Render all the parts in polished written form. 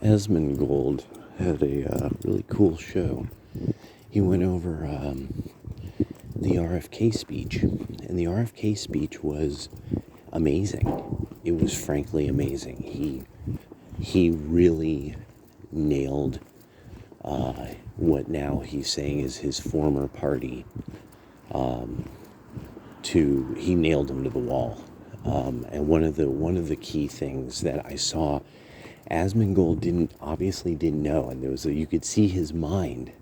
Asmongold had a really cool show. He went over the RFK speech, and the RFK speech was amazing. It was frankly amazing. He really nailed what now he's saying is his former party. He nailed him to the wall. And one of the key things that I saw, Asmongold didn't know, and you could see his mind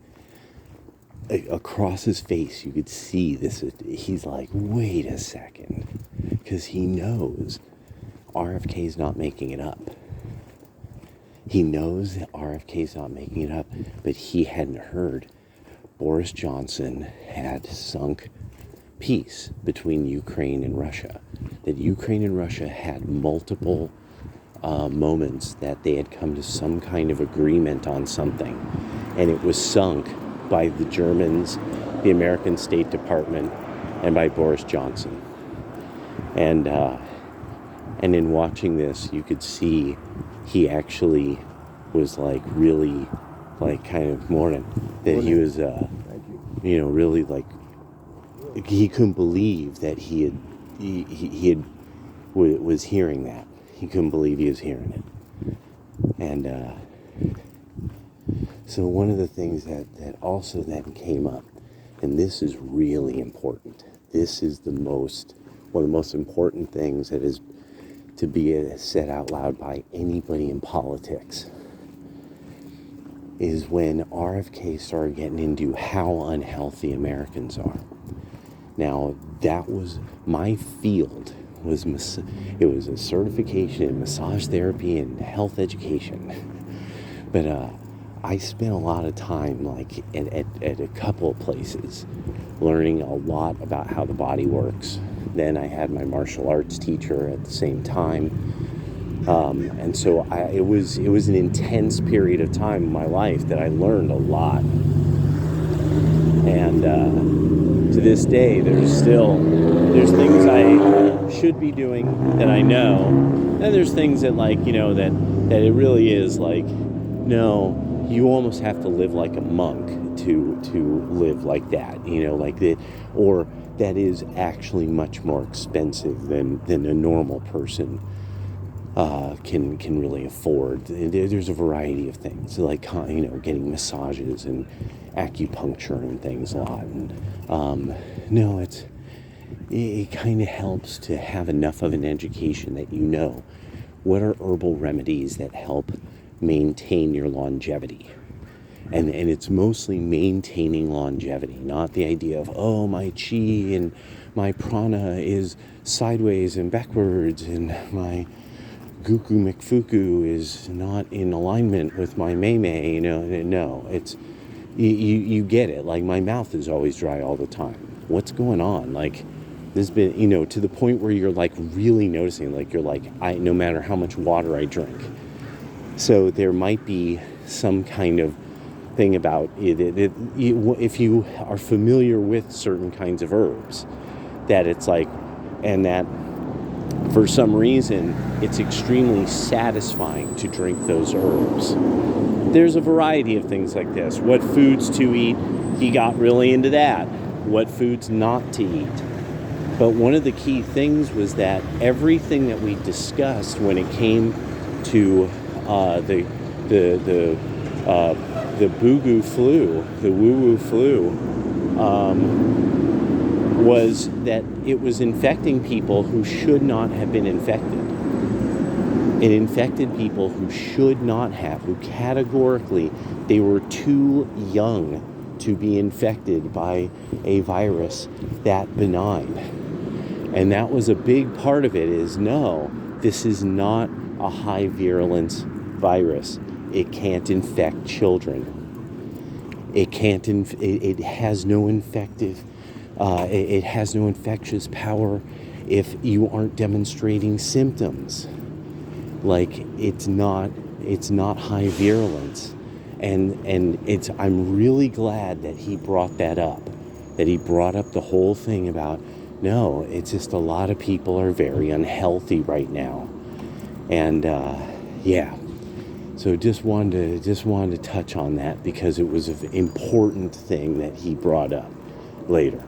across his face. You could see this. He's like, wait a second, because he knows RFK's not making it up. He knows that RFK's not making it up, but he hadn't heard Boris Johnson had sunk peace between Ukraine and Russia. That Ukraine and Russia had multiple moments that they had come to some kind of agreement on something, and it was sunk by the Germans, the American State Department, and by Boris Johnson. And in watching this, you could see he actually was like really, like kind of mourning that he was, really like he couldn't believe that he was hearing that. He couldn't believe he was hearing it. And so one of the things that also then came up, and this is really important. This is one of the most important things that is to be said out loud by anybody in politics, is when RFK started getting into how unhealthy Americans are. Now, that was my field. It was a certification in massage therapy and health education. But I spent a lot of time like at a couple of places learning a lot about how the body works. Then I had my martial arts teacher at the same time. And so it was an intense period of time in my life that I learned a lot. And to this day, there's things I should be doing that I know, and there's things that that it really is like, no, you almost have to live like a monk to live like that, or that is actually much more expensive than a normal person can really afford. There's a variety of things, like getting massages and acupuncture and things a lot. And it kind of helps to have enough of an education that you know what are herbal remedies that help maintain your longevity. And it's mostly maintaining longevity, not the idea of, oh, my chi and my prana is sideways and backwards, and my Guku McFuku is not in alignment with my Mei. No, it's, you get it. Like, my mouth is always dry all the time. What's going on? Like, there's been, to the point where you're like really noticing, like, you're like, no matter how much water I drink. So there might be some kind of thing about it, if you are familiar with certain kinds of herbs, that it's like, and that for some reason it's extremely satisfying to drink those herbs. There's a variety of things like this. What foods to eat, he got really into that. What foods not to eat. But one of the key things was that everything that we discussed when it came to the boogoo flu, the woo-woo flu, was that it was infecting people who should not have been infected. It infected people who should not have, who categorically, they were too young to be infected by a virus that benign. And that was a big part of it, is no, this is not a high virulence virus. It can't infect children. It can't. It has no infective. It has no infectious power if you aren't demonstrating symptoms. Like, it's not high virulence, and it's. I'm really glad that he brought that up. That he brought up the whole thing about, no, it's just a lot of people are very unhealthy right now, and yeah. So just wanted to touch on that because it was an important thing that he brought up later.